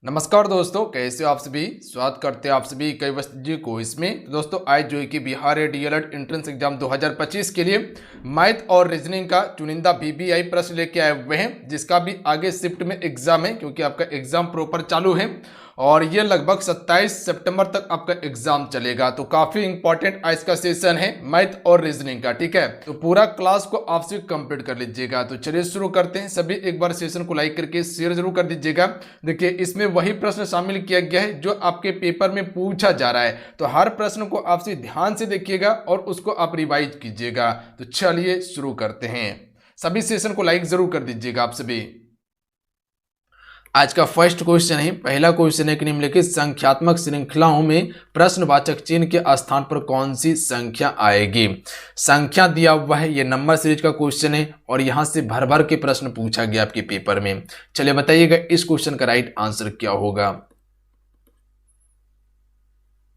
नमस्कार दोस्तों, कैसे हो आप सभी। स्वागत करते हैं आप सभी कई वस्तु जी को इसमें। दोस्तों आज जो है कि बिहार डीएलएड एंट्रेंस एग्जाम 2025 के लिए मैथ और रीजनिंग का चुनिंदा बीबीआई प्रश्न लेके आए हुए हैं, जिसका भी आगे शिफ्ट में एग्जाम है क्योंकि आपका एग्जाम प्रॉपर चालू है और ये लगभग 27 सितंबर तक आपका एग्जाम चलेगा। तो काफी इंपॉर्टेंट आज का सेशन है मैथ और रीजनिंग का, ठीक है। तो पूरा क्लास को आपसे कंप्लीट कर लीजिएगा। तो चलिए शुरू करते हैं। सभी एक बार सेशन को लाइक करके शेयर जरूर कर दीजिएगा। देखिए इसमें वही प्रश्न शामिल किया गया है जो आपके पेपर में पूछा जा रहा है, तो हर प्रश्न को आपसे ध्यान से देखिएगा और उसको आप रिवाइज कीजिएगा। तो चलिए शुरू करते हैं। सभी सेशन को लाइक जरूर कर दीजिएगा आप सभी। आज का फर्स्ट क्वेश्चन है, पहला क्वेश्चन है कि निम्नलिखित संख्यात्मक श्रृंखलाओं में प्रश्नवाचक चिन्ह के स्थान पर कौन सी संख्या आएगी। संख्या दिया हुआ है, ये नंबर सीरीज का क्वेश्चन है और यहां से भर भर के प्रश्न पूछा गया आपके पेपर में। चलिए बताइएगा इस क्वेश्चन का राइट आंसर क्या होगा।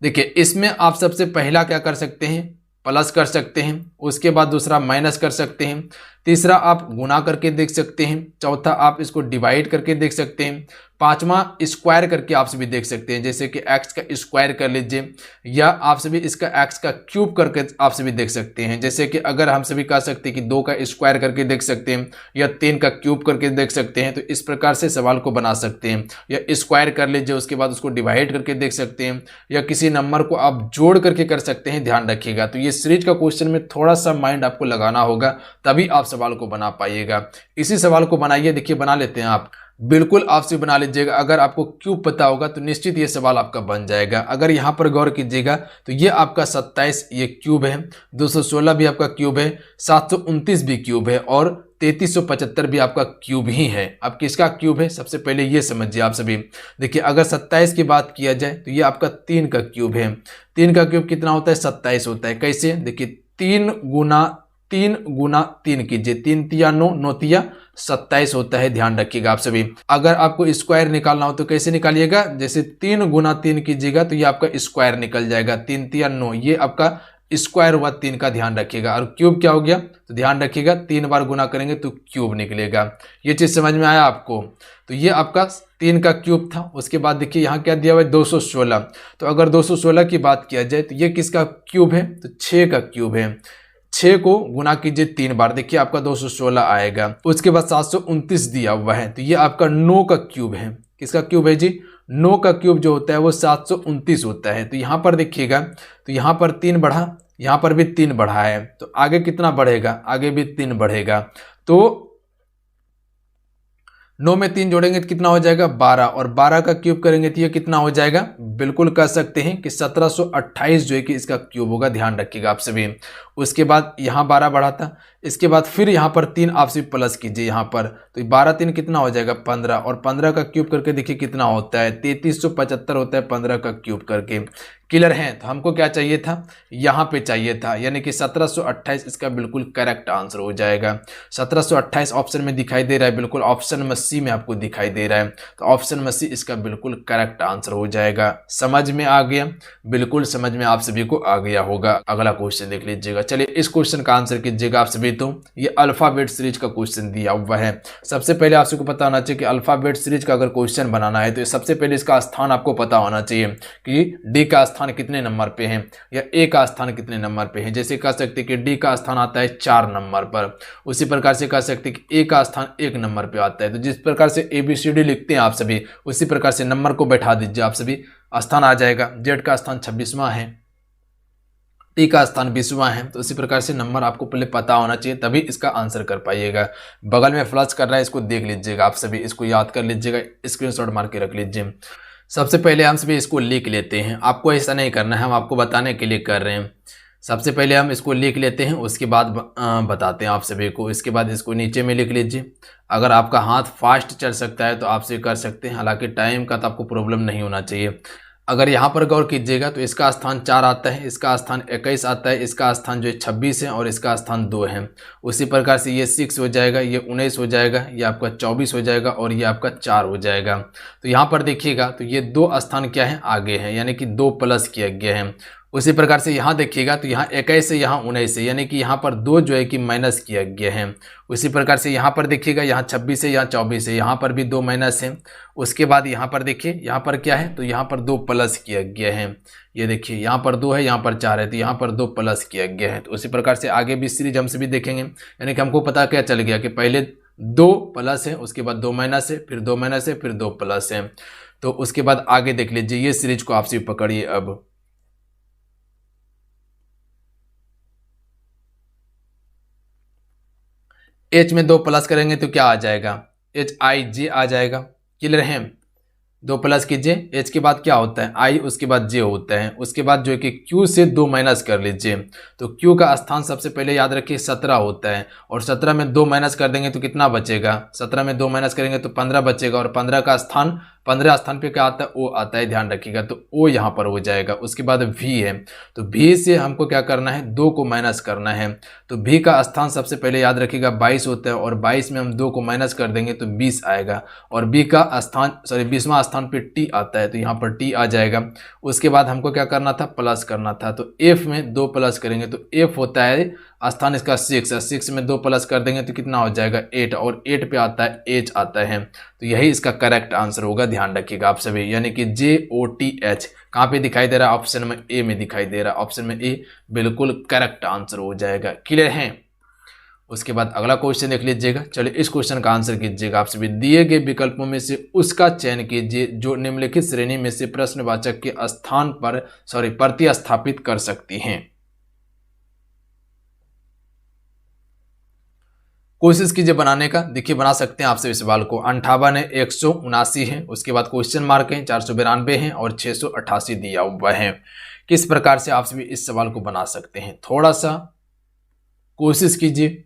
देखिए इसमें आप सबसे पहला क्या कर सकते हैं, प्लस कर सकते हैं, उसके बाद दूसरा माइनस कर सकते हैं, तीसरा आप गुना करके देख सकते हैं, चौथा आप इसको डिवाइड करके देख सकते हैं, पांचवा स्क्वायर करके आप सभी देख सकते हैं, जैसे कि x का स्क्वायर कर लीजिए, या आप सभी इसका x का क्यूब करके आप सभी देख सकते हैं। जैसे कि अगर हम सभी कह सकते हैं कि 2 का स्क्वायर करके देख सकते हैं या 3 का क्यूब करके देख सकते हैं, तो इस प्रकार से सवाल को बना सकते हैं। या स्क्वायर कर लीजिए, उसके बाद उसको डिवाइड करके देख सकते हैं, या किसी नंबर को आप जोड़ करके कर सकते हैं। ध्यान रखिएगा, तो ये सीरीज का क्वेश्चन में थोड़ा सा माइंड आपको लगाना होगा, तभी आप सवाल को बना पाइएगा। इसी सवाल को बनाइए, देखिए बना लेते हैं आप, बिल्कुल आपसे बना लीजिएगा। अगर आपको क्यूब पता होगा तो निश्चित ये सवाल आपका बन जाएगा। अगर यहाँ पर गौर कीजिएगा तो ये आपका 27 ये क्यूब है, 216 भी आपका क्यूब है, 729 भी क्यूब है और 3375 भी आपका क्यूब ही है। अब किसका क्यूब है सबसे पहले ये समझिए आप सभी। देखिए अगर 27 की बात किया जाए तो ये आपका 3 का क्यूब है। 3 का क्यूब कितना होता है, 27 होता है। कैसे, देखिए 3 गुना 3 कीजिए, 3 तिया 9, 9 तिया 27 होता है। ध्यान रखिएगा आप सभी। अगर आपको स्क्वायर निकालना हो तो कैसे निकालिएगा, जैसे 3 गुना 3 कीजिएगा तो ये आपका स्क्वायर निकल जाएगा, 3 तिया 9, ये आपका स्क्वायर हुआ 3 का। ध्यान रखिएगा। और क्यूब क्या हो गया, तो ध्यान रखिएगा 3 बार गुना करेंगे तो क्यूब निकलेगा। ये चीज समझ में आया आपको। तो ये आपका 3 का क्यूब था। उसके बाद देखिए यहाँ क्या दिया हुआ है, 216। तो अगर 216 की बात किया जाए तो ये किसका क्यूब है, तो 6 का क्यूब है। 6 को गुना कीजिए 3 बार, देखिए आपका 216 आएगा। उसके बाद 729 दिया हुआ है, तो ये आपका 9 का क्यूब है। किसका क्यूब है जी, 9 का क्यूब जो होता है वो 729 होता है। तो यहाँ पर देखिएगा, तो यहाँ पर 3 बढ़ा, यहाँ पर भी 3 बढ़ा है, तो आगे कितना बढ़ेगा, आगे भी 3 बढ़ेगा। तो 9 में 3 जोड़ेंगे तो कितना हो जाएगा, 12, और 12 का क्यूब करेंगे तो ये कितना हो जाएगा, बिल्कुल कह सकते हैं कि 1728 जो है कि इसका क्यूब होगा। ध्यान रखिएगा आप सभी। उसके बाद यहाँ 12 बढ़ा था, इसके बाद फिर यहाँ पर 3 आप सभी प्लस कीजिए यहाँ पर, तो 12 3 कितना हो जाएगा, 15, और 15 का क्यूब करके देखिए कितना होता है, 3375 होता है 15 का क्यूब करके। क्लियर है। तो हमको क्या चाहिए था, यहाँ पे चाहिए था, यानी कि 1728 इसका बिल्कुल करेक्ट आंसर हो जाएगा। 1728 ऑप्शन में दिखाई दे रहा है, बिल्कुल ऑप्शन में सी में आपको दिखाई दे रहा है, तो ऑप्शन में सी इसका बिल्कुल करेक्ट आंसर हो जाएगा। समझ में आ गया, बिल्कुल समझ में आप सभी को आ गया होगा। अगला क्वेश्चन देख लीजिएगा। चलिए इस क्वेश्चन का आंसर कीजिएगा आप सभी। तो ये अल्फाबेट सीरीज का क्वेश्चन दिया हुआ है। सबसे पहले आप सबको पता होना चाहिए कि अल्फाबेट सीरीज का अगर क्वेश्चन बनाना है तो सबसे पहले इसका स्थान आपको पता होना चाहिए कि डी का स्थान कितने नंबर पे है या ए का स्थान कितने नंबर पे है। जैसे कह सकते हैं कि डी का स्थान आता है 4 नंबर पर, उसी प्रकार से कह सकते हैं कि ए का स्थान 1 नंबर पे आता है। तो जिस प्रकार से ABCD लिखते हैं आप सभी, उसी प्रकार से नंबर को बैठा दीजिए आप सभी, स्थान आ जाएगा। जेड का स्थान 26वां है, टी का स्थान 20वां है, तो इसी प्रकार से नंबर आपको पहले पता होना चाहिए, तभी इसका आंसर कर पाइएगा। बगल में फ्लश कर रहा है, इसको देख लीजिएगा आप सभी, इसको याद कर लीजिएगा, स्क्रीनशॉट मार के रख लीजिए। सबसे पहले हम सभी इसको लिख लेते हैं। आपको ऐसा नहीं करना है, हम आपको बताने के लिए कर रहे हैं। सबसे पहले हम इसको लिख लेते हैं, उसके बाद बताते हैं आप सभी को। इसके बाद इसको नीचे में लिख लीजिए। अगर आपका हाथ फास्ट चल सकता है तो आपसे कर सकते हैं, हालांकि टाइम का तो आपको प्रॉब्लम नहीं होना चाहिए। अगर यहाँ पर गौर कीजिएगा तो इसका स्थान 4 आता है, इसका स्थान 21 आता है, इसका स्थान जो है 26 है और इसका स्थान 2 है। उसी प्रकार से ये 6 हो जाएगा, ये 19 हो जाएगा, ये आपका 24 हो जाएगा और ये आपका 4 हो जाएगा। तो यहाँ पर देखिएगा तो ये 2 स्थान क्या है, आगे हैं, यानी कि 2 प्लस किया गया है। उसी प्रकार से यहाँ देखिएगा तो यहाँ 21 है, यहाँ 19 है, यानी कि यहाँ पर 2 जो है कि माइनस किया गया है। उसी प्रकार से यहाँ पर देखिएगा, यहाँ 26 है, यहाँ 24 है, यहाँ पर भी 2 माइनस है। उसके बाद यहाँ पर देखिए, यहाँ पर क्या है, तो यहाँ पर 2 प्लस किया गया है। ये देखिए यहाँ पर 2 है, यहाँ पर 4 है, तो यहाँ पर 2 प्लस किया गया है। तो उसी प्रकार से आगे भी सीरीज हम से भी देखेंगे, यानी कि हमको पता क्या चल गया कि पहले 2 प्लस है, उसके बाद 2 माइनस है, फिर 2 माइनस है, फिर 2 प्लस है। तो उसके बाद आगे देख लीजिए, ये सीरीज को आपसे पकड़िए। अब एच में 2 प्लस करेंगे तो क्या आ जाएगा, HIJ आ जाएगा। क्लियर है, 2 प्लस कीजिए, एच के बाद क्या होता है आई, उसके बाद जे होता है। उसके बाद जो है कि क्यू से 2 माइनस कर लीजिए, तो क्यू का स्थान सबसे पहले याद रखिए 17 होता है, और 17 में 2 माइनस कर देंगे तो कितना बचेगा, 17 में 2 माइनस करेंगे तो 15 बचेगा, और 15 का स्थान 15 स्थान पे क्या आता है, ओ आता है, ध्यान रखिएगा। तो ओ यहाँ पर हो जाएगा। उसके बाद वी है, तो वी से हमको क्या करना है, 2 को माइनस करना है। तो वी का स्थान सबसे पहले याद रखिएगा 22 होता है, और 22 में हम 2 को माइनस कर देंगे तो 20 आएगा, और बी का स्थान 20वां स्थान पे टी आता है, तो यहाँ पर टी आ जाएगा। उसके बाद हमको क्या करना था, प्लस करना था। तो एफ में 2 प्लस करेंगे तो एफ होता है स्थान इसका 6 है, 6 में 2 प्लस कर देंगे तो कितना हो जाएगा 8, और 8 पे आता है एच आता है। तो यही इसका करेक्ट आंसर होगा, ध्यान रखिएगा आप सभी। यानी कि JOTH कहाँ पे दिखाई दे रहा है, ऑप्शन में ए में दिखाई दे रहा है। ऑप्शन में ए बिल्कुल करेक्ट आंसर हो जाएगा। क्लियर है। उसके बाद अगला क्वेश्चन देख लीजिएगा। चलिए इस क्वेश्चन का आंसर कीजिएगा। आप सभी दिए गए विकल्पों में से उसका चयन कीजिए जो निम्नलिखित श्रेणी में से प्रश्नवाचक के स्थान पर प्रतिस्थापित कर सकती हैं। कोशिश कीजिए बनाने का। देखिए बना सकते हैं आपसे इस सवाल को। 58 है, 179 है, उसके बाद क्वेश्चन मार्क है, 492 है और 688 दिया हुआ है। किस प्रकार से आप सभी इस सवाल को बना सकते हैं, थोड़ा सा कोशिश कीजिए।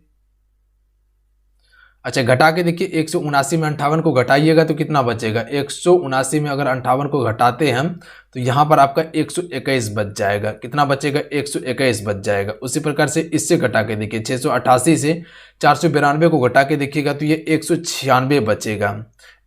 अच्छा घटा के देखिए, 179 में 58 को घटाइएगा तो कितना बचेगा, 179 में अगर 58 को घटाते हैं हम तो यहाँ पर आपका 121 बच जाएगा। कितना बचेगा, 121 बच जाएगा। उसी प्रकार से इससे घटा के देखिए, 688 से 492 को घटा के देखिएगा तो ये 196 बचेगा,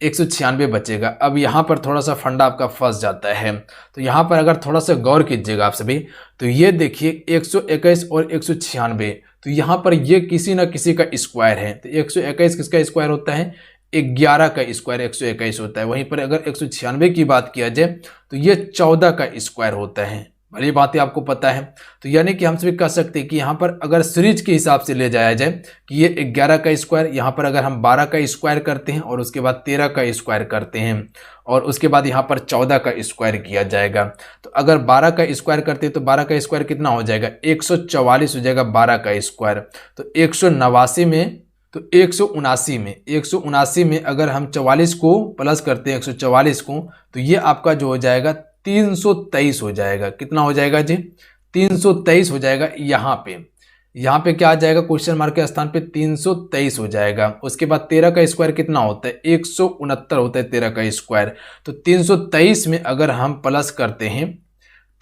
196 बचेगा। अब यहाँ पर थोड़ा सा फंडा आपका फंस जाता है, तो यहाँ पर अगर थोड़ा सा गौर कीजिएगा आप सभी, तो ये देखिए 121 और 196, तो यहाँ पर ये किसी ना किसी का स्क्वायर है। तो 121 किसका स्क्वायर होता है, 11 का स्क्वायर 121 होता है। वहीं पर अगर 196 की बात किया जाए तो ये 14 का स्क्वायर होता है। भली बातें आपको पता है। तो यानी कि हम सभी कह सकते हैं कि यहाँ पर अगर सीरीज के हिसाब से ले जाया जाए कि ये 11 का स्क्वायर, यहाँ पर अगर हम 12 का स्क्वायर करते हैं और उसके बाद 13 का स्क्वायर करते हैं और उसके बाद यहाँ पर 14 का स्क्वायर किया जाएगा, तो अगर 12 का स्क्वायर करते हैं तो 12 का स्क्वायर कितना हो जाएगा, 144 हो जाएगा 12 का स्क्वायर। तो 189 में, तो 179 में अगर हम 44 को प्लस करते हैं 144 को, तो ये आपका जो हो जाएगा 323 हो जाएगा। कितना हो जाएगा जी, 323 हो जाएगा। यहाँ पे क्या आ जाएगा, क्वेश्चन मार्क के स्थान पे 323 हो जाएगा। उसके बाद 13 का स्क्वायर कितना होता है, 169 होता है 13 का स्क्वायर। तो 323 में अगर हम प्लस करते हैं,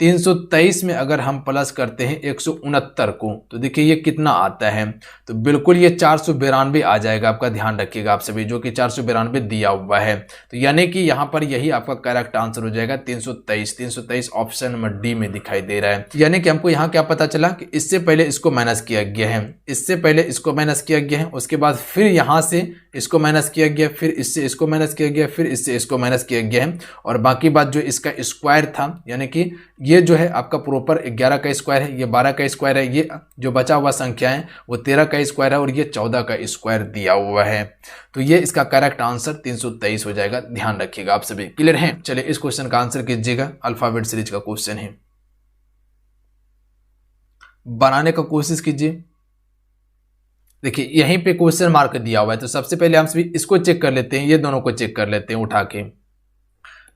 323 में अगर हम प्लस करते हैं 169 को, तो देखिए ये कितना आता है, तो बिल्कुल ये 492 आ जाएगा। आपका ध्यान रखिएगा आप सभी, जो कि 492 दिया हुआ है। तो यानी कि यहाँ पर यही आपका करेक्ट आंसर हो जाएगा 323 ऑप्शन नंबर डी में दिखाई दे रहा है। यानी कि हमको यहाँ क्या पता चला कि इससे पहले इसको माइनस किया गया है, इससे पहले इसको माइनस किया गया है, उसके बाद फिर यहाँ से इसको माइनस किया गया, फिर इससे इसको माइनस किया गया, फिर इससे इसको माइनस किया गया है, और बाकी बात जो इसका स्क्वायर था, यानी कि ये जो है आपका प्रॉपर 11 का स्क्वायर है, ये 12 का स्क्वायर है, ये जो बचा हुआ संख्या है वो 13 का स्क्वायर है और ये 14 का स्क्वायर दिया हुआ है। तो ये इसका करेक्ट आंसर 323 हो जाएगा। ध्यान रखिएगा आप सभी। क्लियर है। चलिए इस क्वेश्चन का आंसर कीजिएगा। अल्फाबेट सीरीज का क्वेश्चन है, बनाने का कोशिश कीजिए। देखिए यहीं पे क्वेश्चन मार्क दिया हुआ है, तो सबसे पहले हम सभी इसको चेक कर लेते हैं, ये दोनों को चेक कर लेते हैं उठा के।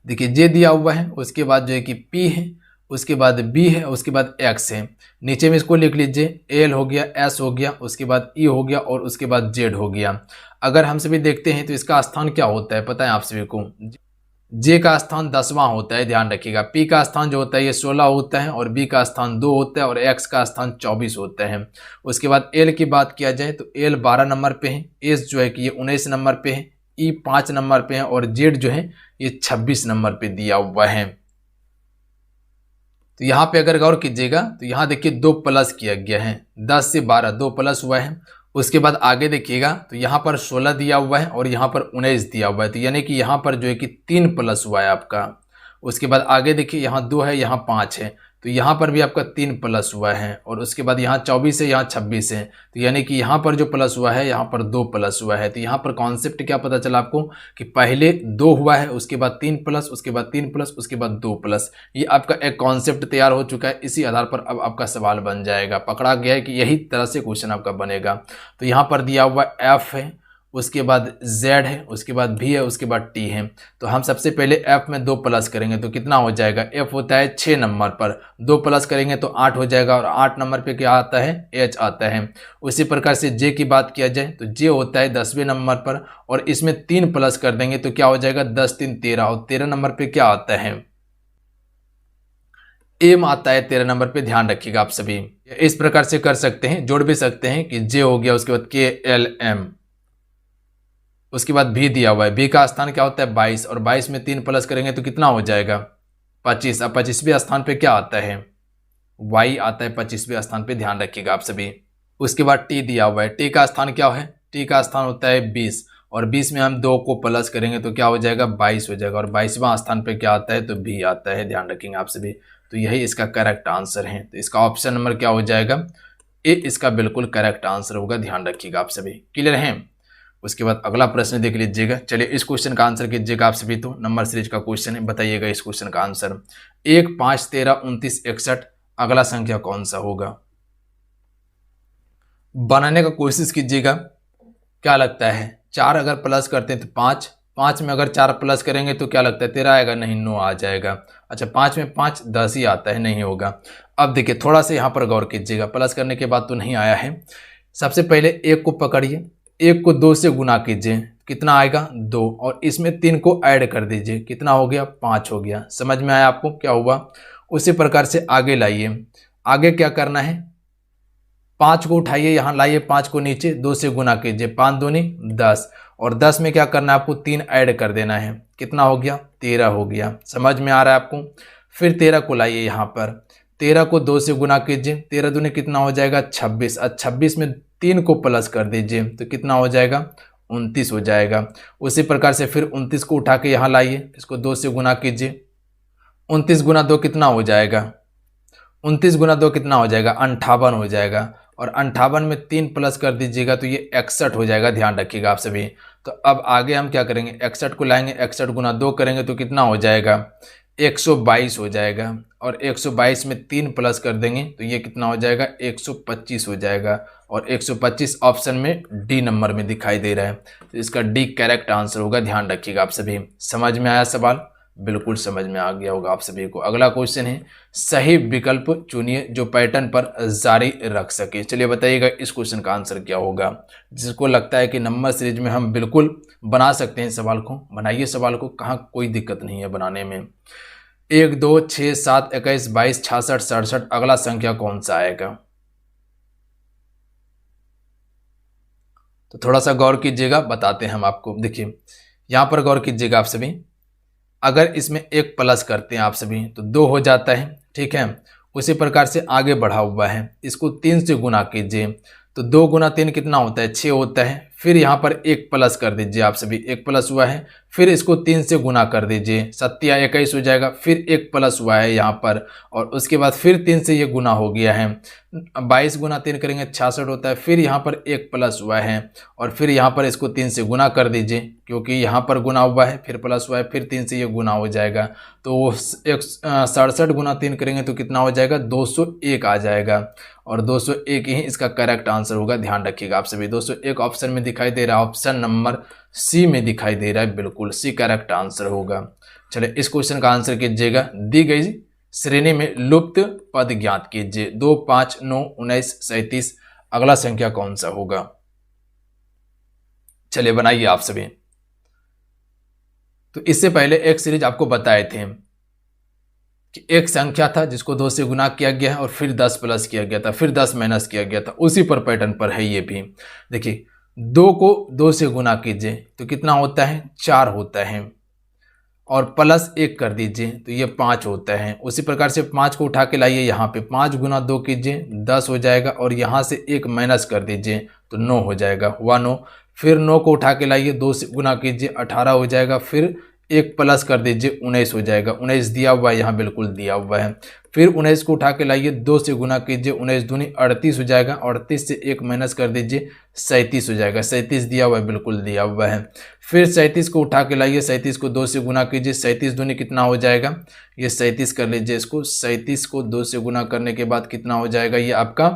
देखिए जे दिया हुआ है, उसके बाद जो है कि पी है, उसके बाद बी है, उसके बाद एक्स है। नीचे में इसको लिख लीजिए, एल हो गया, एस हो गया, उसके बाद ई हो गया और उसके बाद जेड हो गया। अगर हम सभी देखते हैं तो इसका स्थान क्या होता है पता है आप सभी को, जे का स्थान 10वां होता है, ध्यान रखिएगा। पी का स्थान जो होता है ये 16 होता है और बी का स्थान 2 होता है और एक्स का स्थान 24 होता है। उसके बाद एल की बात किया जाए तो एल 12 नंबर पे है, एस जो है कि ये 19 नंबर पे है, ई 5 नंबर पे है और जेड जो है ये 26 नंबर पे दिया हुआ है। तो यहाँ पे अगर गौर कीजिएगा तो यहाँ देखिए 2 प्लस किया गया है, 10 से 12 2 प्लस हुआ है। उसके बाद आगे देखिएगा तो यहाँ पर 16 दिया हुआ है और यहाँ पर 19 दिया हुआ है, तो यानी कि यहाँ पर जो है कि 3 प्लस हुआ है आपका। उसके बाद आगे देखिए यहाँ 2 है, यहाँ 5 है, तो यहाँ पर भी आपका 3 प्लस हुआ है। और उसके बाद यहाँ 24 है, यहाँ 26 है, तो यानी कि यहाँ पर जो प्लस हुआ है यहाँ पर 2 प्लस हुआ है। तो यहाँ पर कॉन्सेप्ट क्या पता चला आपको कि पहले 2 हुआ है, उसके बाद 3 प्लस, उसके बाद 3 प्लस, उसके बाद 2 प्लस। ये आपका एक कॉन्सेप्ट तैयार हो चुका है। इसी आधार पर अब आपका सवाल बन जाएगा, पकड़ा गया है कि यही तरह से क्वेश्चन आपका बनेगा। तो यहाँ पर दिया हुआ F है, उसके बाद Z है, उसके बाद V है, उसके बाद T है। तो हम सबसे पहले F में 2 प्लस करेंगे तो कितना हो जाएगा, F होता है 6 नंबर पर, 2 प्लस करेंगे तो 8 हो जाएगा, और 8 नंबर पे क्या आता है, H आता है। उसी प्रकार से J की बात किया जाए तो J होता है 10वें नंबर पर, और इसमें 3 प्लस कर देंगे तो क्या हो जाएगा, 10 3 13, और 13 नंबर पे क्या आता है, M आता है 13 नंबर पे, ध्यान रखिएगा आप सभी। इस प्रकार से कर सकते हैं, जोड़ भी सकते हैं कि J हो गया, उसके बाद KLM, उसके बाद V दिया हुआ है, V का स्थान क्या होता है 22, और 22 में 3 प्लस करेंगे तो कितना हो जाएगा 25। अब 25वें स्थान पे क्या आता है, Y आता है 25वें स्थान पे, ध्यान रखिएगा आप सभी। उसके बाद T दिया हुआ है, T का स्थान क्या है, T का स्थान होता है 20, और 20 में हम 2 को प्लस करेंगे तो क्या हो जाएगा 22 हो जाएगा, और 22वां स्थान पे क्या आता है, तो V आता है, ध्यान रखेंगे आप सभी। तो यही इसका करेक्ट आंसर है। तो इसका ऑप्शन नंबर क्या हो जाएगा, ए इसका बिल्कुल करेक्ट आंसर होगा, ध्यान रखिएगा आप सभी। क्लियर है। उसके बाद अगला प्रश्न देख लीजिएगा। चलिए इस क्वेश्चन का आंसर कीजिएगा आप सभी। तो नंबर सीरीज का क्वेश्चन है, बताइएगा इस क्वेश्चन का आंसर। 1 5 13 29 61 अगला संख्या कौन सा होगा, बनाने का कोशिश कीजिएगा। क्या लगता है, 4 अगर प्लस करते हैं तो 5, 5 में अगर 4 प्लस करेंगे तो क्या लगता है 13 आएगा, नहीं 9 आ जाएगा। अच्छा 5 में 5 10 ही आता है, नहीं होगा। अब देखिए थोड़ा सा यहाँ पर गौर कीजिएगा, प्लस करने के बाद तो नहीं आया है। सबसे पहले 1 को पकड़िए, 1 को 2 से गुना कीजिए, कितना आएगा 2, और इसमें 3 को ऐड कर दीजिए, कितना हो गया 5 हो गया। समझ में आया आपको क्या हुआ। उसी प्रकार से आगे लाइए, आगे क्या करना है, 5 को उठाइए, यहाँ लाइए 5 को नीचे, 2 से गुना कीजिए, 5 दूनी 10, और 10 में क्या करना है आपको 3 ऐड कर देना है, कितना हो गया 13 हो गया। समझ में आ रहा है आपको। फिर 13 को लाइए यहाँ पर, 13 को 2 से गुना कीजिए, 13 दूनी कितना हो जाएगा 26, और 26 में 3 को प्लस कर दीजिए तो कितना हो जाएगा 29 हो जाएगा। उसी प्रकार से फिर 29 को उठा के यहाँ लाइए, इसको 2 से गुना कीजिए, 29 गुना 2 कितना हो जाएगा, 29 गुना 2 कितना हो जाएगा 58 हो जाएगा, और 58 में 3 प्लस कर दीजिएगा तो ये 61 हो जाएगा, ध्यान रखिएगा आप सभी। तो अब आगे हम क्या करेंगे, 61 को लाएंगे, 61 गुना 2 करेंगे तो कितना हो जाएगा 122 हो जाएगा, और 122 में 3 प्लस कर देंगे तो ये कितना हो जाएगा 125 हो जाएगा, और 125 ऑप्शन में डी नंबर में दिखाई दे रहा है। तो इसका डी करेक्ट आंसर होगा, ध्यान रखिएगा आप सभी। समझ में आया सवाल, बिल्कुल समझ में आ गया होगा आप सभी को। अगला क्वेश्चन है, सही विकल्प चुनिए जो पैटर्न पर जारी रख सके। चलिए बताइएगा इस क्वेश्चन का आंसर क्या होगा। जिसको लगता है कि नंबर सीरीज में हम बिल्कुल बना सकते हैं सवाल को, बनाइए सवाल को, कहाँ कोई दिक्कत नहीं है बनाने में। 1 2 6 7 21 22 66 67 अगला संख्या कौन सा आएगा। तो थोड़ा सा गौर कीजिएगा, बताते हैं हम आपको। देखिए यहाँ पर गौर कीजिएगा आप सभी, अगर इसमें 1 प्लस करते हैं आप सभी तो 2 हो जाता है, ठीक है। उसी प्रकार से आगे बढ़ा हुआ है, इसको 3 से गुना कीजिए तो 2 गुना 3 कितना होता है 6 होता है। फिर यहाँ पर 1 प्लस कर दीजिए आप सभी, 1 प्लस हुआ है, फिर इसको 3 से गुना कर दीजिए, 7 या 21 हो जाएगा। फिर 1 प्लस हुआ है यहाँ पर, और उसके बाद फिर 3 से ये गुना हो गया है, 22 गुना 3 करेंगे 66 होता है। फिर यहाँ पर 1 प्लस हुआ है, और फिर यहाँ पर इसको 3 से गुना कर दीजिए, क्योंकि यहाँ पर गुना हुआ है, फिर प्लस हुआ है, फिर 3 से ये गुना हो जाएगा। तो 67 गुना 3 करेंगे तो कितना हो जाएगा 201 आ जाएगा, और 201 ही इसका करेक्ट आंसर होगा, ध्यान रखिएगा आप सभी। 201 ऑप्शन में दिखाई दे रहा है, ऑप्शन नंबर सी में दिखाई दे रहा है, बिल्कुल सी करेक्ट आंसर होगा। चलिए इस क्वेश्चन का आंसर कीजिएगा, दी गई श्रेणी में लुप्त पद ज्ञात कीजिए। 2 5 9 19 37 अगला संख्या कौन सा होगा। चलिए बनाइए आप सभी। तो इससे पहले एक सीरीज आपको बताए थे कि एक संख्या था जिसको 2 से गुना किया गया है, और फिर 10 प्लस किया गया था, फिर 10 माइनस किया गया था। उसी पर पैटर्न पर है ये भी। देखिए 2 को 2 से गुना कीजिए तो कितना होता है 4 होता है, और प्लस 1 कर दीजिए तो ये 5 होता है। उसी प्रकार से 5 को उठा के लाइए यहाँ पे, 5 गुना 2 कीजिए 10 हो जाएगा और यहाँ से 1 माइनस कर दीजिए तो 9 हो जाएगा, 1 फिर 9 को उठा के लाइए 2 से गुना कीजिए 18 हो जाएगा, फिर 1 प्लस कर दीजिए 19 हो जाएगा, 19 दिया हुआ है यहाँ, बिल्कुल दिया हुआ है। फिर 19 को उठा के लाइए 2 से गुना कीजिए, 19 दूनी 38 हो जाएगा, 38 से 1 माइनस कर दीजिए 37 हो जाएगा, 37 दिया हुआ है, बिल्कुल दिया हुआ है। फिर 37 को उठा के लाइए, 37 को 2 से गुना कीजिए, 37 दूनी कितना हो जाएगा, ये 37 कर लीजिए इसको, 37 को 2 से गुना करने के बाद कितना हो जाएगा, ये आपका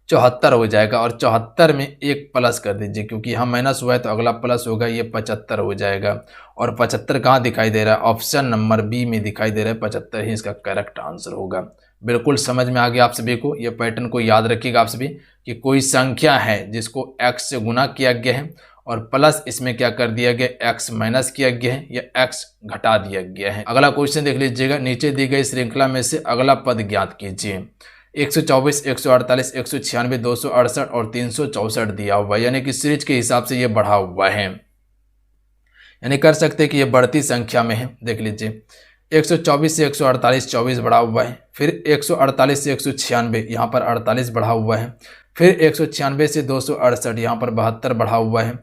74 हो जाएगा। और 74 में 1 प्लस कर दीजिए क्योंकि यहाँ माइनस हुआ है तो अगला प्लस होगा, ये 75 हो जाएगा। और 75 कहाँ दिखाई दे रहा है, ऑप्शन नंबर बी में दिखाई दे रहा है, 75 ही इसका करेक्ट आंसर होगा। बिल्कुल समझ में आ गया आप सभी को। ये पैटर्न को याद रखिएगा आप सभी कि कोई संख्या है जिसको x से गुना किया गया है और प्लस इसमें क्या कर दिया गया, x माइनस किया गया है या x घटा दिया गया है। अगला क्वेश्चन देख लीजिएगा, नीचे दी गई श्रृंखला में से अगला पद ज्ञात कीजिए। 124, 148, 196, 268 और 364 दिया हुआ है, यानी कि सीरीज के हिसाब से ये बढ़ा हुआ है, यानी कर सकते हैं कि ये बढ़ती संख्या में है। देख लीजिए 124 से 148 24 बढ़ा हुआ है, फिर 148 से 196 यहाँ पर 48 बढ़ा हुआ है, फिर 196 से 268 यहाँ पर 72 बढ़ा हुआ है।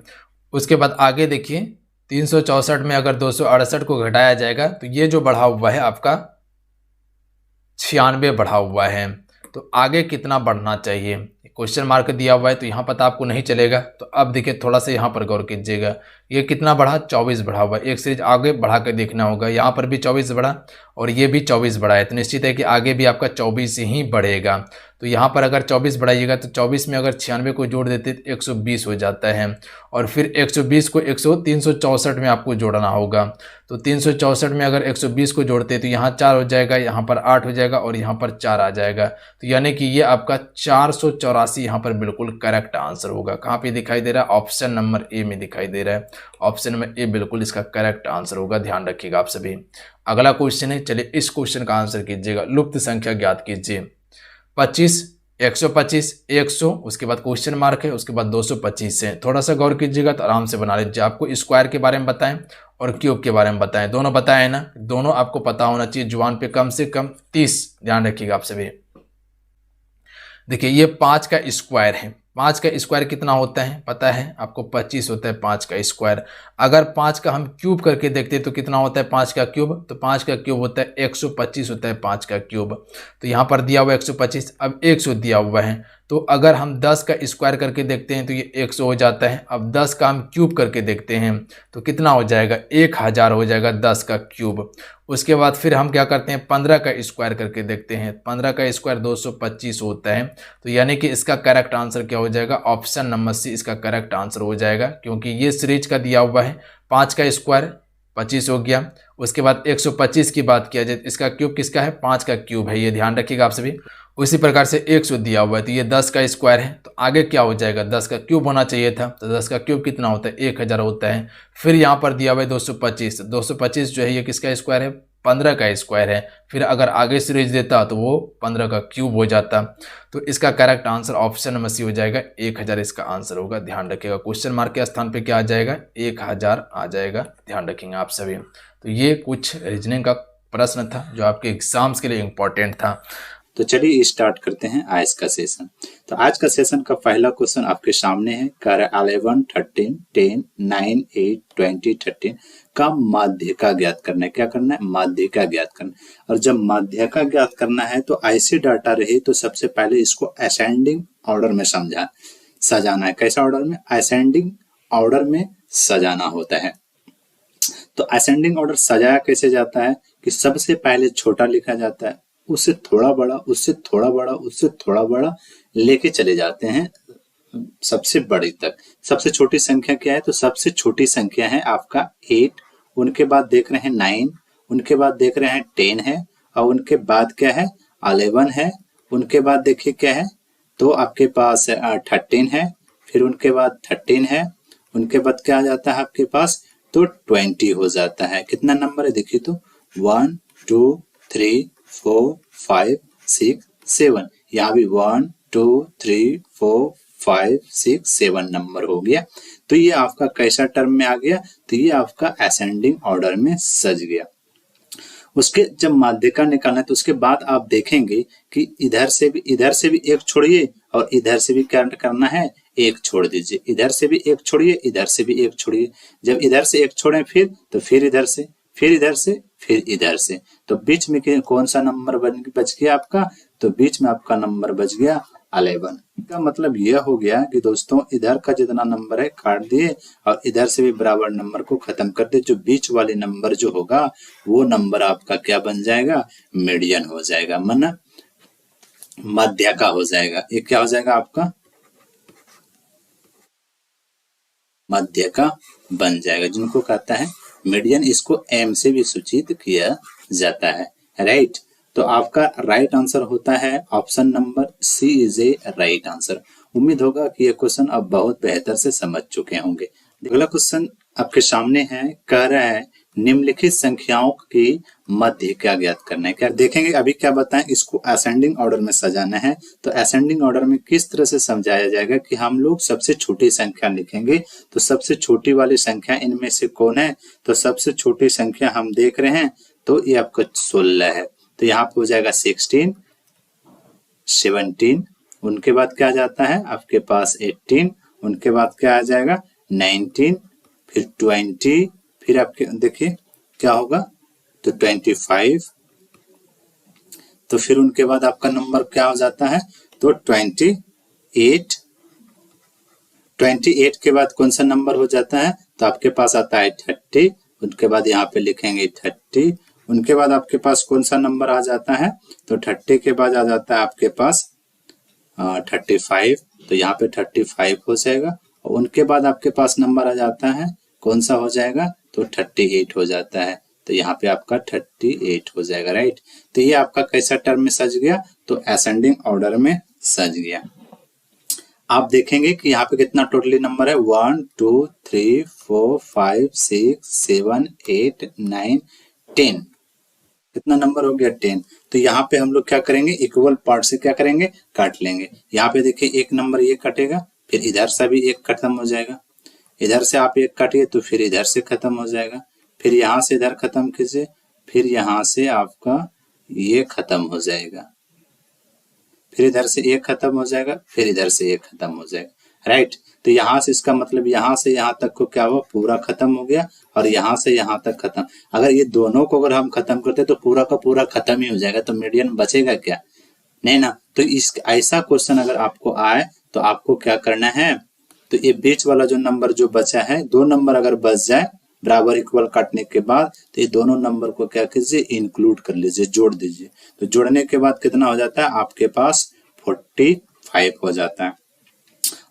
उसके बाद आगे देखिए 364 में अगर 268 को घटाया जाएगा तो ये जो बढ़ा हुआ है आपका 96 बढ़ा हुआ है। तो आगे कितना बढ़ना चाहिए, क्वेश्चन मार्क दिया हुआ है तो यहाँ पता आपको नहीं चलेगा। तो अब देखिए थोड़ा सा यहाँ पर गौर कीजिएगा, ये कितना बढ़ा, 24 बढ़ा हुआ है। एक सीरीज आगे बढ़ा कर देखना होगा, यहाँ पर भी 24 बढ़ा और ये भी 24 बढ़ा है, तो निश्चित है कि आगे भी आपका 24 ही बढ़ेगा। तो यहाँ पर अगर 24 बढ़ाइएगा तो 24 में अगर 96 को जोड़ देते तो 120 हो जाता है, और फिर 120 को 364 में आपको जोड़ना होगा। तो 364 में अगर 120 को जोड़ते तो यहाँ 4 हो जाएगा, यहाँ पर 8 हो जाएगा और यहाँ पर 4 आ जाएगा। तो यानी कि ये आपका 484 यहाँ पर बिल्कुल करेक्ट आंसर होगा। कहाँ पे दिखाई दे रहा है, ऑप्शन नंबर ए में दिखाई दे रहा है। ऑप्शन नंबर ए बिल्कुल इसका करेक्ट आंसर होगा, ध्यान रखिएगा आप सभी। अगला क्वेश्चन है, चलिए इस क्वेश्चन का आंसर कीजिएगा। लुप्त संख्या ज्ञात कीजिए। 25, 125, 100, उसके बाद क्वेश्चन मार्क है, उसके बाद 225 है। थोड़ा सा गौर कीजिएगा तो आराम से बना लीजिए। आपको स्क्वायर के बारे में बताएं और क्यूब के बारे में बताएं, दोनों बताएं ना, दोनों आपको पता होना चाहिए जुबान पे कम से कम 30, ध्यान रखिएगा आप सभी। देखिए ये 5 का स्क्वायर है, 5 का स्क्वायर कितना होता है पता है आपको, 25 होता है 5 का स्क्वायर। अगर 5 का हम क्यूब करके देखते हैं तो कितना होता है 5 का क्यूब, तो 5 का क्यूब होता है 125 होता है 5 का क्यूब। तो यहाँ पर दिया हुआ 125, अब 100 दिया हुआ है, तो अगर हम 10 का स्क्वायर करके देखते हैं तो ये 100 हो जाता है। अब 10 का हम क्यूब करके देखते हैं तो कितना हो जाएगा, 1000 हो जाएगा 10 का क्यूब। उसके बाद फिर हम क्या करते हैं, 15 का स्क्वायर करके देखते हैं, 15 का स्क्वायर 225 होता है। तो यानी कि इसका करेक्ट आंसर क्या हो जाएगा, ऑप्शन नंबर सी इसका करेक्ट आंसर हो जाएगा, क्योंकि ये सीरीज का दिया हुआ है। 5 का स्क्वायर 25 हो गया, उसके बाद 125 की बात किया जाए, इसका क्यूब किसका है, 5 का क्यूब है, ये ध्यान रखिएगा आप सभी। उसी प्रकार से 100 दिया हुआ है तो ये 10 का स्क्वायर है, तो आगे क्या हो जाएगा, 10 का क्यूब होना चाहिए था, तो 10 का क्यूब कितना होता है, 1000 होता है। फिर यहाँ पर दिया हुआ है 225, 225 जो है ये किसका स्क्वायर है, 15 का स्क्वायर है। फिर अगर आगे सीरीज देता तो वो 15 का क्यूब हो जाता। तो इसका correct answer option number C हो जाएगा, 1000 इसका आंसर होगा, ध्यान रखिएगा। क्वेश्चन मार्क के स्थान पे क्या आ जाएगा, 1000 आ जाएगा, ध्यान रखेंगे आप सभी। तो ये कुछ रीजनिंग का प्रश्न था जो आपके एग्जाम्स के लिए इम्पोर्टेंट था। तो चलिए स्टार्ट करते हैं आज का सेशन। तो आज का सेशन का पहला क्वेश्चन आपके सामने है, कार्य 11, 13, 10, 9, 8, 20, 13 का माध्यिका ज्ञात करना है। क्या करना है, माध्यिका ज्ञात करना है। और जब माध्यिका ज्ञात करना है तो ऐसे डाटा रहे तो सबसे पहले इसको असेंडिंग ऑर्डर में सजाना है। कैसा ऑर्डर में, असेंडिंग ऑर्डर में सजाना होता है। तो असेंडिंग ऑर्डर सजाया कैसे जाता है कि सबसे पहले छोटा लिखा जाता है, उससे थोड़ा बड़ा, उससे थोड़ा बड़ा, उससे थोड़ा बड़ा लेके चले जाते हैं सबसे बड़ी तक। सबसे छोटी संख्या क्या है, तो सबसे छोटी संख्या है आपका 8, उनके बाद देख रहे हैं 9, उनके बाद देख रहे हैं 10 है, और उनके बाद क्या है 11 है, उनके बाद देखिए क्या है, तो आपके पास 13 है, फिर उनके बाद 13 है, उनके बाद क्या आ जाता है आपके पास, तो 20 हो जाता है। कितना नंबर है देखिए, तो 1, 2, 3, 4, 5, 6, 7, यहाँ भी 1, 2, 3, 4, 5, 6, 7 नंबर हो गया। तो ये आपका कैसा टर्म में आ गया, तो ये आपका असेंडिंग ऑर्डर में सज गया। उसके जब माध्यिका निकालना है तो उसके बाद आप देखेंगे कि इधर से भी एक छोड़िए और इधर से भी क्या करना है, एक छोड़ दीजिए, इधर से भी एक छोड़िए, इधर से भी एक छोड़िए। जब इधर से एक छोड़े फिर इधर से, फिर इधर से, फिर इधर से, तो बीच में कौन सा नंबर बच गया आपका, तो बीच में आपका नंबर बच गया 11। का मतलब यह हो गया कि दोस्तों इधर का जितना नंबर है काट दिए और इधर से भी बराबर नंबर को खत्म कर दे। जो बीच वाले नंबर जो होगा वो नंबर आपका क्या बन जाएगा, मीडियन हो जाएगा, मन मध्य का हो जाएगा। ये क्या हो जाएगा आपका मध्य का बन जाएगा, जिनको कहता है मीडियन। इसको एम से भी सूचित किया जाता है, राइट। तो आपका राइट आंसर होता है option number C is a right answer. उम्मीद होगा कि ये क्वेश्चन अब बहुत बेहतर से समझ चुके होंगे। अगला क्वेश्चन आपके सामने है, कह रहा है निम्नलिखित संख्याओं की मध्य क्या ज्ञात करना है। क्या देखेंगे अभी, क्या बताएं, इसको असेंडिंग ऑर्डर में सजाना है। तो असेंडिंग ऑर्डर में किस तरह से समझाया जाएगा कि हम लोग सबसे छोटी संख्या लिखेंगे। तो सबसे छोटी वाली संख्या इनमें से कौन है, तो सबसे छोटी संख्या हम देख रहे हैं तो ये आपका 16 है। तो यहाँ पे हो जाएगा 16, 17, उनके बाद क्या आ जाता है आपके पास 18, उनके बाद क्या आ जाएगा 19, फिर 20, फिर आपके देखिए क्या होगा तो 25, तो फिर उनके बाद आपका नंबर क्या हो जाता है तो 28, 28 के बाद कौन सा नंबर हो जाता है तो आपके पास आता है 30, उनके बाद यहाँ पे लिखेंगे 30, उनके बाद आपके पास कौन सा नंबर आ जाता है तो 30 के बाद आ जाता है आपके पास 35, तो यहाँ पे 35 हो जाएगा। और उनके बाद आपके पास नंबर आ जाता है कौन सा हो जाएगा तो 38 हो जाता है, तो यहाँ पे आपका 38 हो जाएगा, राइट। तो ये आपका कैसा टर्म में सज गया, तो असेंडिंग ऑर्डर में सज गया। आप देखेंगे कि यहाँ पे कितना टोटली नंबर है 1 2 3 4 5 6 7 8 9 10, कितना नंबर हो गया 10। तो यहाँ पे हम लोग क्या करेंगे इक्वल पार्ट से क्या करेंगे काट लेंगे। यहाँ पे देखिए एक नंबर ये कटेगा, फिर इधर से भी एक खत्म हो जाएगा, इधर से आप एक काटिए तो फिर इधर से खत्म हो जाएगा, फिर यहाँ से इधर खत्म कीजिए, फिर यहाँ से आपका ये खत्म हो जाएगा, फिर इधर से एक खत्म हो जाएगा, फिर इधर से एक खत्म हो जाएगा, राइट। तो यहाँ से इसका मतलब यहाँ से यहाँ तक को क्या हुआ पूरा खत्म हो गया और यहाँ से यहाँ तक खत्म। अगर ये दोनों को अगर हम खत्म करते तो पूरा का पूरा खत्म ही हो जाएगा, तो मीडियन बचेगा क्या, नहीं ना। तो इस ऐसा क्वेश्चन अगर आपको आए तो आपको क्या करना है, तो ये बीच वाला जो नंबर जो बचा है, दो नंबर अगर बच जाए बराबर इक्वल काटने के बाद, तो ये दोनों नंबर को क्या कीजिए इंक्लूड कर लीजिए, जोड़ दीजिए। तो जोड़ने के बाद कितना हो जाता है आपके पास 45 हो जाता है।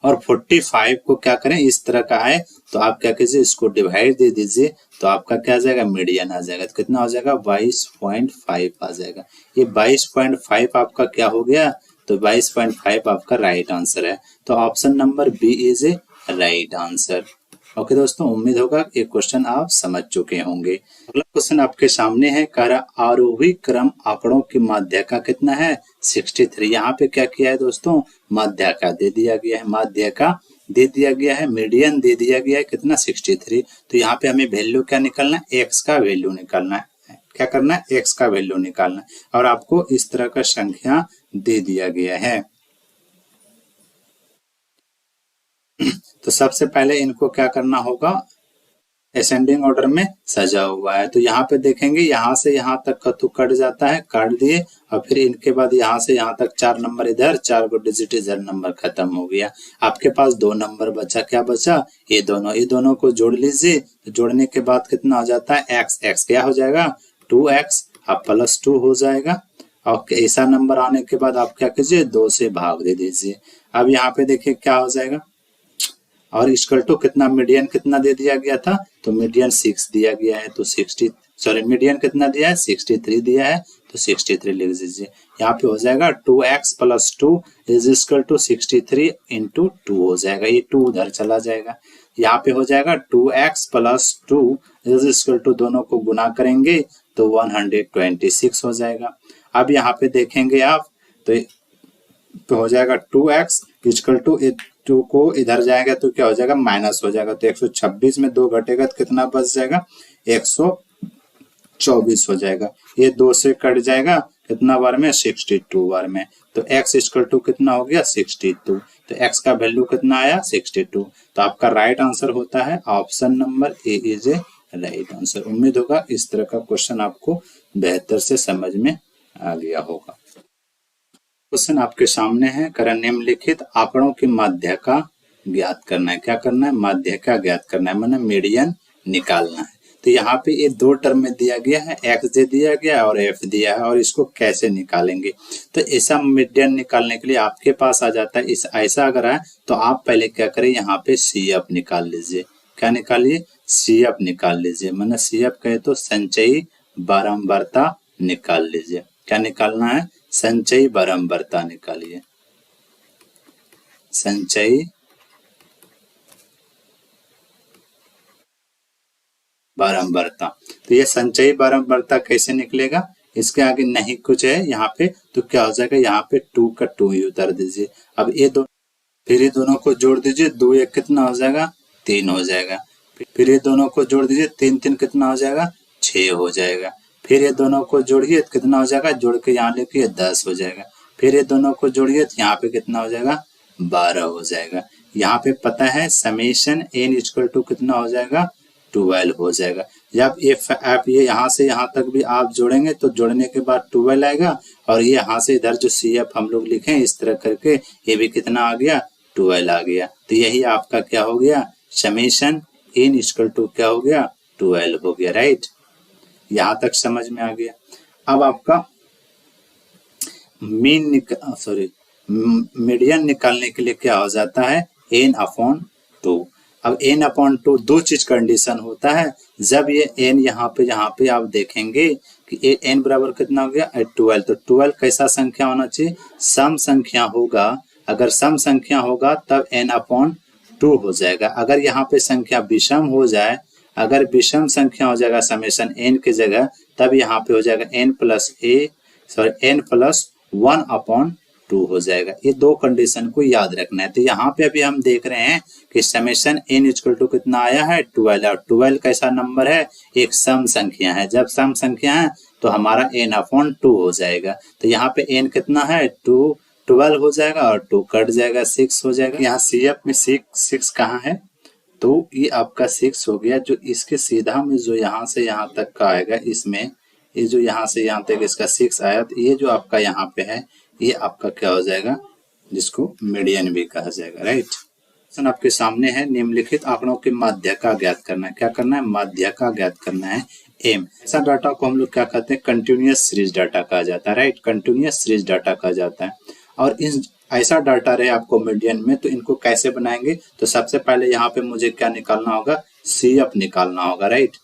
और 45 को क्या करें इस तरह का है तो आप क्या कीजिए इसको डिवाइड दे दीजिए, तो आपका क्या आ जाएगा मीडियन आ जाएगा। तो कितना हो जाएगा 22.5 आ जाएगा। ये 22.5 आपका क्या हो गया, तो 22.5 आपका राइट आंसर है। तो option number B is a right answer. Okay दोस्तों, उम्मीद होगा ये क्वेश्चन आप समझ चुके होंगे। अगला क्वेश्चन आपके सामने है, कह रहा आरोही क्रम आंकड़ों की माध्यिका कितना है 63। यहाँ पे क्या किया है दोस्तों माध्यिका दे दिया गया है, माध्यिका दे दिया गया है, मीडियन दे दिया गया है कितना 63। तो यहाँ पे हमें वैल्यू क्या निकालना है, एक्स का वैल्यू निकालना है। क्या करना है एक्स का वैल्यू निकालना है, और आपको इस तरह का संख्या दे दिया गया है। तो सबसे पहले इनको क्या करना होगा असेंडिंग ऑर्डर में सजा हुआ है। तो यहाँ पे देखेंगे यहाँ से यहाँ तक का तो कट जाता है, काट दिए, और फिर इनके बाद यहाँ से यहाँ तक 4 नंबर इधर, 4 को डिजिट इधर नंबर खत्म हो गया। आपके पास 2 नंबर बचा, क्या बचा ये दोनों को जोड़ लीजिए। तो जोड़ने के बाद कितना हो जाता है एक्स क्या हो जाएगा 2x अब +2 हो जाएगा। और ऐसा नंबर आने के बाद आप क्या कीजिए 2 से भाग दे दीजिए। अब यहाँ पे देखिए क्या हो जाएगा, और इक्वल टू कितना मीडियन कितना दे दिया गया था, तो मीडियन 6 दिया गया है, तो मीडियन कितना दिया है 63 दिया है, तो 63 लिख दीजिए। यहाँ पे हो जाएगा 2x + 2 इज इक्वल टू 63 × 2 हो जाएगा, ये 2 उधर चला जाएगा। यहाँ पे हो जाएगा 2x + 2 इज इक्वल टू दोनों को गुना करेंगे तो 126 हो जाएगा। अब यहाँ पे देखेंगे आप तो हो जाएगा 2x = टू को इधर जाएगा तो क्या हो जाएगा, माइनस हो जाएगा। तो 126 में 2 घटेगा तो कितना बच जाएगा, 124 हो जाएगा। ये 2 से कट जाएगा कितना बार में, 62 बार में। तो x इक्वल टू कितना हो गया, 62। तो x का वैल्यू कितना आया, 62। तो आपका राइट आंसर होता है option number A is a right answer. उम्मीद होगा इस तरह का क्वेश्चन आपको बेहतर से समझ में आ गया होगा। क्वेश्चन आपके सामने है, करण निम्नलिखित आंकड़ों की माध्य का ज्ञात करना है। क्या करना है, माध्य का ज्ञात करना है, माने मीडियन निकालना है। तो यहाँ पे ये 2 टर्म में दिया गया है, x दे दिया गया और f दिया है, और इसको कैसे निकालेंगे। तो ऐसा मीडियन निकालने के लिए आपके पास आ जाता है, इस ऐसा अगर है तो आप पहले क्या करें, यहाँ पे CF निकाल लीजिए। क्या निकालिए, CF निकाल लीजिए, माने CF कहे तो संचयी बारंबारता निकाल लीजिए। क्या निकालना है, संचयी बारंबारता निकालिए, संचयी बारंबारता। तो ये संचयी बारंबारता कैसे निकलेगा, इसके आगे नहीं कुछ है यहाँ पे, तो क्या हो जाएगा, यहाँ पे 2 का 2 ही उतार दीजिए। अब ये दो, फिर ये दोनों को जोड़ दीजिए, 2 1 कितना हो जाएगा, 3 हो जाएगा। फिर ये दोनों को जोड़ दीजिए, 3 3 कितना हो जाएगा, 6 हो जाएगा। फिर ये दोनों को जोड़िए कितना हो जाएगा, जोड़ के यहाँ लेके 10 हो जाएगा। फिर ये दोनों को जोड़िए तो यहाँ पे कितना हो जाएगा, 12 हो जाएगा। यहाँ पे पता है समेशन n इक्वल टू कितना हो जाएगा, 12 हो जाएगा। जब आप ये यहाँ से यहाँ तक भी आप जोड़ेंगे तो जोड़ने के बाद 12 आएगा, और ये यहाँ से इधर जो CF हम लोग लिखे इस तरह करके ये भी कितना आ गया, 12 आ गया। तो यही आपका क्या हो गया, समेशन n इक्वल टू क्या हो गया, 12 हो गया। राइट, यहाँ तक समझ में आ गया। अब आपका मीडियन निकालने के लिए क्या हो जाता है, n/2। अब n/2 दो चीज कंडीशन होता है, जब ये n यहाँ पे आप देखेंगे कि ये n बराबर कितना हो गया, 12। तो 12 कैसा संख्या होना चाहिए, सम संख्या होगा। अगर सम संख्या होगा तब n/2 हो जाएगा। अगर यहाँ पे संख्या विषम हो जाए, अगर विषम संख्या हो जाएगा समेशन n की जगह, तब यहाँ पे हो जाएगा n+1/2 हो जाएगा। ये दो कंडीशन को याद रखना है। तो यहाँ पे अभी हम देख रहे हैं कि समेशन n इक्वल टू कितना आया है, 12। और 12 कैसा नंबर है, एक सम संख्या है। जब सम संख्या है तो हमारा n/2 हो जाएगा। तो यहाँ पे n कितना है, 12 हो जाएगा, और 2 कट जाएगा, 6 हो जाएगा। यहाँ CF में 6 कहाँ है, तो ये आपका 6 हो गया। जो इसके सीधा में जो यहाँ से यहाँ तक का आएगा, इसमें ये जो यहाँ से यहाँ तक इसका 6 आया, तो ये जो आपका यहाँ पे है ये आपका क्या हो जाएगा, जिसको मीडियन भी कहा जाएगा। राइट, क्वेश्चन आपके सामने है, निम्नलिखित आंकड़ों के माध्य का ज्ञात करना है। क्या करना है, माध्य का ज्ञात करना है। एम, ऐसा डाटा को हम लोग क्या कहते हैं, कंटिन्यूअस सीरीज डाटा कहा जाता है। राइट, कंटिन्यूअस सीरीज डाटा कहा जाता है। और इस ऐसा डाटा रहे आपको मीडियन में, तो इनको कैसे बनाएंगे, तो सबसे पहले यहाँ पे मुझे क्या निकालना होगा, CF निकालना होगा। राइट,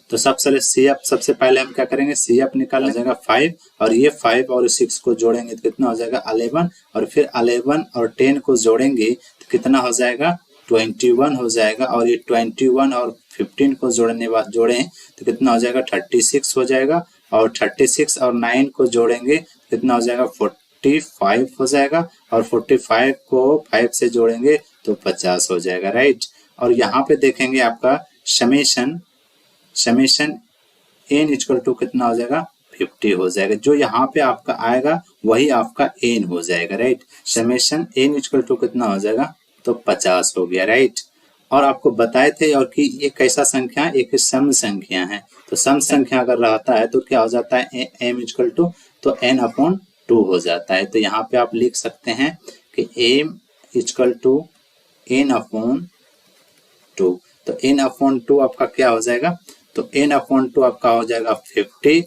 तो सबसे पहले हम क्या करेंगे, CF निकालना जाएगा 5, और ये 5 और 6 को जोड़ेंगे तो कितना हो जाएगा, 11, और फिर 11 और 10 को जोड़ेंगे तो कितना हो जाएगा, 21 हो जाएगा। और ये 21 और 15 को जोड़ें तो कितना हो जाएगा, 36 हो जाएगा। और 36 और 9 को जोड़ेंगे तो कितना हो जाएगा, 45 हो जाएगा। और 45 को 5 से जोड़ेंगे तो 50 हो जाएगा। राइट, और यहाँ पे देखेंगे आपका समेशन n इक्वल टू कितना हो जाएगा, 50 हो जाएगा। जो यहाँ पे आपका आएगा वही आपका n हो जाएगा। Right, summation n equal to कितना हो जाएगा, तो 50 हो गया। राइट, और आपको बताए थे और कि ये कैसा संख्या है, एक सम संख्या है। तो सम संख्या अगर रहता है तो क्या हो जाता है, m इक्वल टू तो n/2 हो जाता है। तो यहाँ पे आप लिख सकते हैं कि m इक्वल टू n/2। तो n/2 आपका क्या हो जाएगा, तो n/2 आपका हो जाएगा 50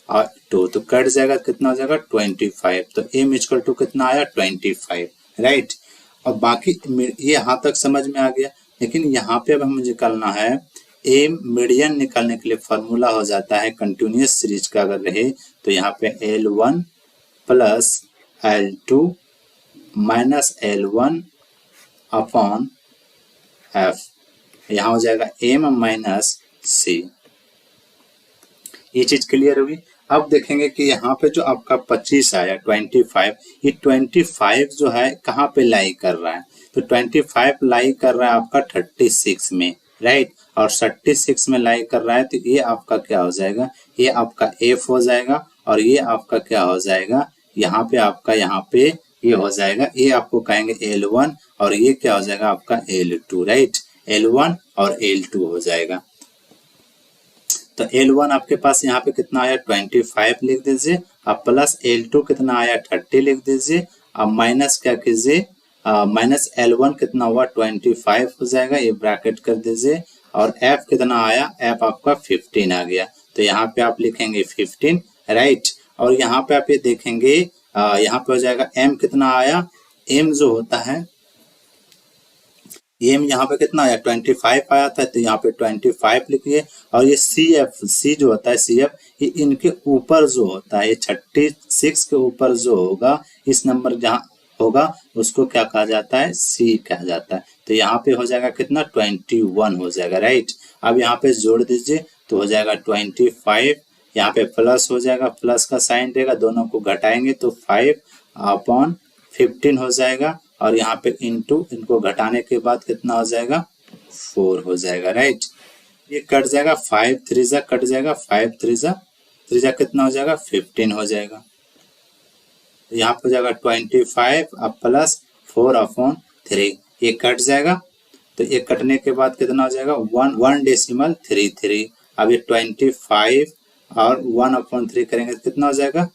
और 2 तो कट जाएगा, कितना हो जाएगा, 25। तो m इक्वल टू कितना आया, 25। राइट, और बाकी ये यहाँ तक समझ में आ गया। लेकिन यहाँ पे अब हमें निकालना है m मीडियन निकालने के लिए फॉर्मूला हो जाता है कंटिन्यूअस सीरीज का अगर रहे तो यहाँ पे L1 plus L2 minus L1 upon F, यहाँ हो जाएगा m माइनस c। ये चीज क्लियर हुई। अब देखेंगे कि यहाँ पे जो आपका 25 आया 25, ये 25 जो है कहाँ पे लाई कर रहा है, तो 25 लाई कर रहा है आपका 36 में, राइट, और 36 में लाई कर रहा है, तो ये आपका क्या हो जाएगा, ये आपका F हो जाएगा, और ये आपका क्या हो जाएगा, यहाँ पे आपका यहाँ पे ये हो जाएगा, ये आपको कहेंगे L1, और ये क्या हो जाएगा आपका L2, राइट, L1 और L2 हो जाएगा। तो L1 आपके पास यहाँ पे कितना आया 25 लिख दीजिए, अब प्लस L2 कितना आया 30 लिख दीजिए, अब माइनस क्या कीजिए, माइनस L1 कितना हुआ 25 हो जाएगा, ये ब्रैकेट कर दीजिए, और F कितना आया, F आपका 15 आ गया, तो यहाँ पे आप लिखेंगे 15, राइट, और यहाँ पे आप ये देखेंगे यहाँ पे हो जाएगा M कितना आया, M जो होता है M यहाँ पे कितना आया 25 आया था, तो यहाँ पे 25 लिखिए, और ये C जो होता है CF, ये इनके ऊपर जो होता है, ये 36 के ऊपर जो होगा, इस नंबर जहाँ होगा उसको क्या कहा जाता है, C कहा जाता है, तो यहाँ पे हो जाएगा कितना 21 हो जाएगा, राइट। अब यहाँ पे जोड़ दीजिए तो हो जाएगा 25, यहाँ पे प्लस हो जाएगा, प्लस का साइन देगा, दोनों को घटाएंगे तो 5/15 हो जाएगा, और यहाँ पे इनटू, इनको घटाने के बाद कितना हो जाएगा 4 हो जाएगा, राइट। ये कट जाएगा, 5 3 जा कट जाएगा, 5 3 जा कितना हो जाएगा 15 हो जाएगा, यहाँ पे हो जाएगा 25 अब प्लस 4/3, ये कट जाएगा, तो ये कटने के बाद कितना हो जाएगा 1.33। अब ये 25 और 1/3 करेंगे तो कितना हो जाएगा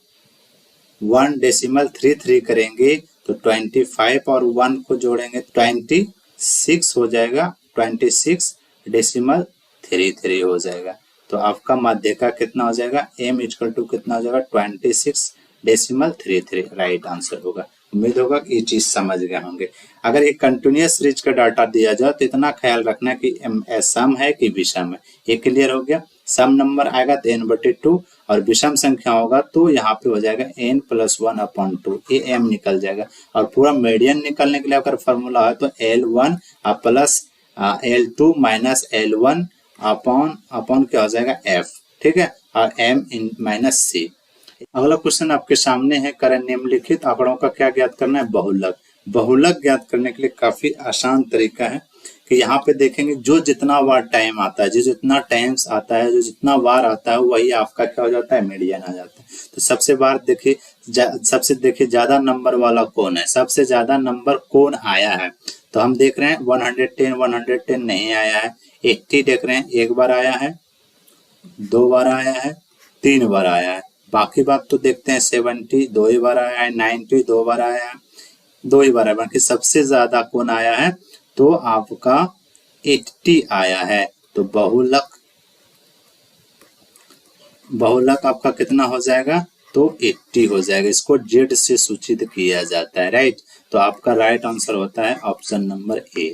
1.33 करेंगे, तो 25 और 1 को जोड़ेंगे 26 हो जाएगा, 26.33 हो जाएगा, तो आपका माध्यिका कितना हो जाएगा M इक्वल टू कितना हो जाएगा 26.33, राइट आंसर होगा। उम्मीद होगा कि ये चीज समझ गए होंगे। अगर ये कंटिन्यूअस सीरीज का डाटा दिया जाए तो इतना ख्याल रखना कि सम है कि विषम है, ये क्लियर हो गया। सम नंबर आएगा तो n/2 और विषम संख्या होगा तो यहाँ पे हो जाएगा n+1/2, ये m निकल जाएगा, और पूरा मीडियन निकलने के लिए अगर फॉर्मूला है तो L1 plus L2 minus L1 upon क्या हो जाएगा f, ठीक है, और m माइनस c। अगला क्वेश्चन आपके सामने है, करें निम्नलिखित आंकड़ों का क्या ज्ञात करना है, बहुलक। बहुलक ज्ञात करने के लिए काफी आसान तरीका है कि यहाँ पे देखेंगे जो जितना बार टाइम आता है, जो जितना टाइम्स आता है, जो जितना बार आता है वही आपका क्या हो जाता है मीडियन आ जाता है। तो सबसे देखिए ज्यादा नंबर वाला कौन है, सबसे ज्यादा नंबर कौन आया है, तो हम देख रहे हैं 110 नहीं आया है, 80 देख रहे हैं एक बार आया है, 2 बार आया है, 3 बार आया है, बाकी बात तो देखते हैं 70 2 ही बार आया है, 90 2 बार आया है, 2 ही बार आया, बाकी सबसे ज्यादा कौन आया है तो आपका 80 आया है। तो बहुलक आपका कितना हो जाएगा तो 80 हो जाएगा, इसको Z से सूचित किया जाता है, राइट। तो आपका राइट आंसर होता है ऑप्शन नंबर A।